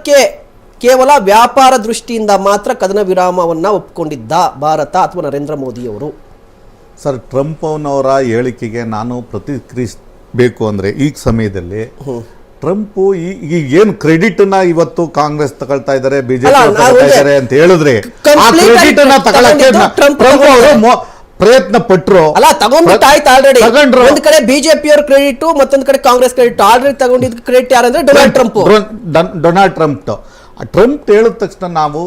ಯುದ್ಧಕ್ಕೆ ಕೇವಲ ವ್ಯಾಪಾರ ದೃಷ್ಟಿಯಿಂದ ಮಾತ್ರ ಕದನ ವಿರಾಮವನ್ನು ಒಪ್ಪಿಕೊಂಡಿದ್ದ ಭಾರತ ಅಥವಾ ನರೇಂದ್ರ ಮೋದಿಯವರು? ಸರ್, ಟ್ರಂಪ್ ಅವನವರ ಹೇಳಿಕೆಗೆ ನಾನು ಪ್ರತಿಕ್ರಿಯಿಸಬೇಕು ಅಂದರೆ ಈ ಸಮಯದಲ್ಲಿ ಟ್ರಂಪ್ ಈ ಏನು ಕ್ರೆಡಿಟ್ ನ ಇವತ್ತು ಕಾಂಗ್ರೆಸ್ ತಗೊಳ್ತಾ ಇದ್ದಾರೆ, ಬಿಜೆಪಿ ತಗೊಳ್ತಾ ಇದ್ದಾರೆ ಅಂತ ಹೇಳಿದ್ರೆ ಆ ಕ್ರೆಡಿಟ್ ನ ತಗೊಳಕ್ಕೆ ಟ್ರಂಪ್ ಅವರು ಪ್ರಯತ್ನ ಪಟ್ರು. ಅಲ್ಲ, ತಗೊಂಡ್ಬಿಟ್ಟು ಆಯ್ತು ಆಲ್ರೆಡಿ. ಒಂದ್ ಕಡೆ ಬಿಜೆಪಿ ಅವ್ರ ಕ್ರೆಡಿಟ್, ಮತ್ತೊಂದ್ ಕಡೆ ಕಾಂಗ್ರೆಸ್ ಕ್ರೆಡಿಟ್. ಆಲ್ರೆಡಿ ತಗೊಂಡಿದ್ ಕ್ರೆಡಿಟ್ ಯಾರಂದ್ರೆ ಡೊನಾಲ್ಡ್ ಟ್ರಂಪ್. ಟ್ರಂಪ್ ಹೇಳಿದ ತಕ್ಷಣ ನಾವು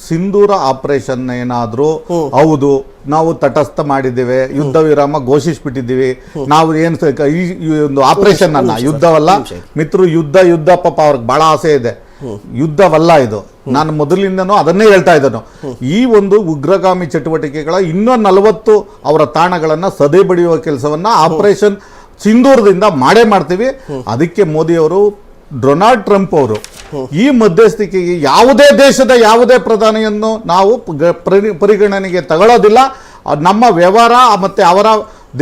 ಸಿಂಧೂರ ಆಪರೇಷನ್ ಏನಾದ್ರೂ ಹೌದು ನಾವು ತಟಸ್ಥ ಮಾಡಿದ್ದೇವೆ, ಯುದ್ಧ ವಿರಾಮ ಘೋಷಿಸ್ಬಿಟ್ಟಿದ್ದೀವಿ, ನಾವು ಏನು ಈ ಒಂದು ಆಪರೇಷನ್ ಅನ್ನ ಯುದ್ಧವಲ್ಲ ಮಿತ್ರರು, ಯುದ್ಧ ಪಾಪ ಅವ್ರಿಗೆ ಬಹಳ ಆಸೆ ಇದೆ, ಯುದ್ಧವಲ್ಲ ಇದು. ನಾನು ಮೊದಲಿಂದನೂ ಅದನ್ನೇ ಹೇಳ್ತಾ ಇದ್ದನು. ಈ ಒಂದು ಉಗ್ರಗಾಮಿ ಚಟುವಟಿಕೆಗಳ 240 ಅವರ ತಾಣಗಳನ್ನ ಸದೆ ಬಡಿಯುವ ಕೆಲಸವನ್ನ ಆಪರೇಷನ್ ಸಿಂಧೂರದಿಂದ ಮಾಡ್ತೀವಿ. ಅದಕ್ಕೆ ಮೋದಿ ಅವರು, ಡೊನಾಲ್ಡ್ ಟ್ರಂಪ್ ಅವರು ಈ ಮಧ್ಯಸ್ಥಿಕೆಗೆ ಯಾವುದೇ ದೇಶದ ಯಾವುದೇ ಪ್ರಧಾನಿಯನ್ನು ನಾವು ಪರಿಗಣನೆಗೆ ತಗೊಳ್ಳೋದಿಲ್ಲ. ನಮ್ಮ ವ್ಯವಹಾರ ಮತ್ತೆ ಅವರ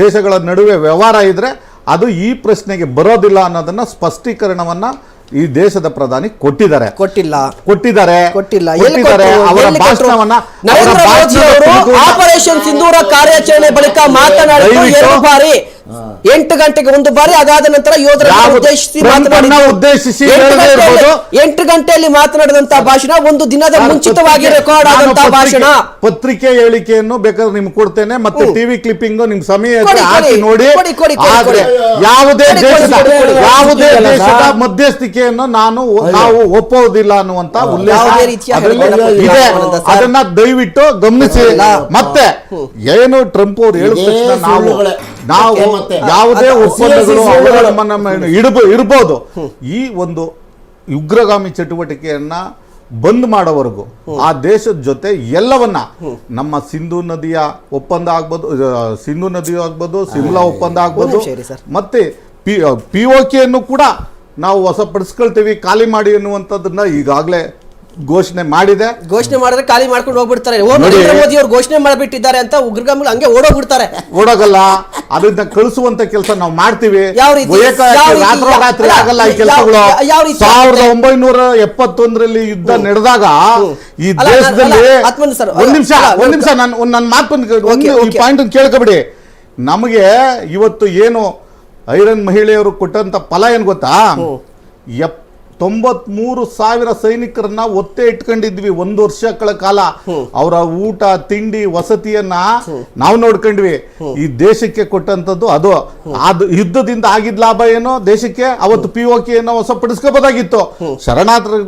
ದೇಶಗಳ ನಡುವೆ ವ್ಯವಹಾರ ಇದ್ರೆ ಅದು ಈ ಪ್ರಶ್ನೆಗೆ ಬರೋದಿಲ್ಲ ಅನ್ನೋದನ್ನ ಸ್ಪಷ್ಟೀಕರಣವನ್ನ ಈ ದೇಶದ ಪ್ರಧಾನಿ ಕೊಟ್ಟಿದ್ದಾರೆ. ಅವರ ಭಾಷಣವನ್ನ ಆಪರೇಷನ್ ಸಿಂಧೂರ ಕಾರ್ಯಾಚರಣೆ ಬಳಿಕ ಮಾತನಾಡಿದ್ದು 2 ಬಾರಿ, 8 ಗಂಟೆಗೆ 1 ಬಾರಿ, ಅದಾದ ನಂತರ ಯೋಧರನ್ನು ಉದ್ದೇಶಿಸಿ 8 ಗಂಟೆಯಲ್ಲಿ ಮಾತನಾಡಿದಂತಹ ಭಾಷಣ, ಒಂದು ದಿನದ ಮುಂಚಿತವಾಗಿ ರೆಕಾರ್ಡ್ ಆದಂತಹ ಭಾಷಣ. ಪತ್ರಿಕೆ ಹೇಳಿಕೆಯನ್ನು ಬೇಕಾದ್ರೆ ನಿಮ್ಗೆ ಕೊಡ್ತೇನೆ, ಮತ್ತೆ ಟಿವಿ ಕ್ಲಿಪ್ಪಿಂಗ್ ನಿಮ್ ಸಮಯ ಹಾಕಿ ನೋಡಿ. ಯಾವುದೇ ದೇಶದ ಮಧ್ಯಸ್ಥಿಕೆಯನ್ನು ನಾವು ಒಪ್ಪೋದಿಲ್ಲ ಅನ್ನುವಂತ ಉಲ್ಲೇಖ ಇದೆ. ಅದನ್ನ ದಯವಿಟ್ಟು ಗಮನಿಸಿ. ಮತ್ತೆ ಏನು ಟ್ರಂಪ್ ಅವರು ಹೇಳಿದ ತಕ್ಷಣ ನಾವು ಯಾವುದೇ ಒಪ್ಪಂದಗಳು ಇರಬಹುದು, ಈ ಒಂದು ಉಗ್ರಗಾಮಿ ಚಟುವಟಿಕೆಯನ್ನ ಬಂದ್ ಮಾಡೋವರೆಗೂ ಆ ದೇಶದ ಜೊತೆ ಎಲ್ಲವನ್ನ, ನಮ್ಮ ಸಿಂಧು ನದಿಯ ಒಪ್ಪಂದ ಆಗ್ಬೋದು, ಸಿಮ್ಲಾ ಒಪ್ಪಂದ ಆಗ್ಬೋದು, ಮತ್ತೆ POKಯನ್ನು ಕೂಡ ನಾವು ವಶಪಡಿಸ್ಕೊಳ್ತೀವಿ, ಖಾಲಿ ಮಾಡಿ ಅನ್ನುವಂಥದ್ದನ್ನ ಈಗಾಗಲೇ ಘೋಷಣೆ ಮಾಡಿದ್ರೆ ಖಾಲಿ ಮಾಡ್ಕೊಂಡು ಹೋಗ್ಬಿಡ್ತಾರೆ. ಮೋದಿ ಅವರು ಘೋಷಣೆ ಮಾಡಿಬಿಟ್ಟಿದ್ದಾರೆ ಅಂತ ಉಗ್ರಗಾಮಿಗಳು ಹಂಗೆ ಓಡೋಗಲ್ಲ. ಅದನ್ನ ಕಳಿಸುವಂತ ಕೆಲಸ ನಾವು ಮಾಡ್ತೀವಿ. ರಾತ್ರೋರಾತ್ರಿ ಆಗಲ್ಲ ಈ ಕೆಲಸಗಳು. 1971ರಲ್ಲಿ ಯುದ್ಧ ನಡೆದಾಗ ಈ ದೇಶದಲ್ಲಿ ಒಂದ್ ನಿಮಿಷ ನನ್ನ ಮಾತನ್ನು ಪಾಯಿಂಟ್ ಕೇಳ್ಕೊಬಿಡಿ. ನಮಗೆ ಇವತ್ತು ಏನು ಐರನ್ ಮಹಿಳೆಯರು ಕೊಟ್ಟಂತ ಫಲ ಏನ್ ಗೊತ್ತಾ? 93,000 ಸೈನಿಕರನ್ನ ಒತ್ತೆ ಇಟ್ಕೊಂಡಿದ್ವಿ 1 ವರ್ಷಗಳ ಕಾಲ. ಅವರ ಊಟ ತಿಂಡಿ ವಸತಿಯನ್ನ ನಾವು ನೋಡ್ಕೊಂಡ್ವಿ. ಈ ದೇಶಕ್ಕೆ ಕೊಟ್ಟಂತದ್ದು ಅದು ಯುದ್ಧದಿಂದ ಆಗಿದ್ ಲಾಭ ಏನೋ ದೇಶಕ್ಕೆ. ಅವತ್ತು POKಯನ್ನು ವಶಪಡಿಸ್ಕೋಬಹುದಾಗಿತ್ತು, ಶರಣಾರ್ಥಿ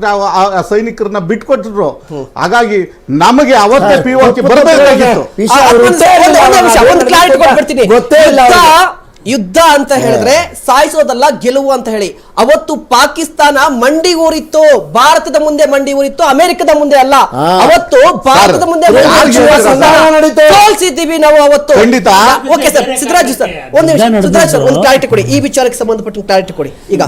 ಸೈನಿಕರನ್ನ ಬಿಟ್ಕೊಟ್ಟಿದ್ರು. ಹಾಗಾಗಿ ನಮಗೆ ಅವತ್ತೇ POK ಬರಬೇಕಾಗಿತ್ತು. ಯುದ್ಧ ಅಂತ ಹೇಳಿದ್ರೆ ಸಾಯಿಸೋದಲ್ಲ, ಗೆಲುವು ಅಂತ ಹೇಳಿ. ಅವತ್ತು ಪಾಕಿಸ್ತಾನ ಮಂಡಿ ಊರಿತ್ತು, ಭಾರತದ ಮುಂದೆ ಮಂಡಿ ಊರಿತ್ತು, ಅಮೆರಿಕದ ಮುಂದೆ ಅಲ್ಲ. ಅವತ್ತು ಭಾರತದ ಮುಂದೆ ಸೋಲ್ಸಿದ್ದೀವಿ ನಾವು ಅವತ್ತು. ಓಕೆ ಸರ್, ಸಿದ್ದರಾಜು ಸರ್ ಒಂದು ನಿಮಿಷ, ಸಿದ್ದರಾಜು ಸರ್ ಒಂದು ಕ್ಲಾರಿಟಿ ಕೊಡಿ, ಈ ವಿಚಾರಕ್ಕೆ ಸಂಬಂಧಪಟ್ಟ ಕ್ಲಾರಿಟಿ ಕೊಡಿ ಈಗ.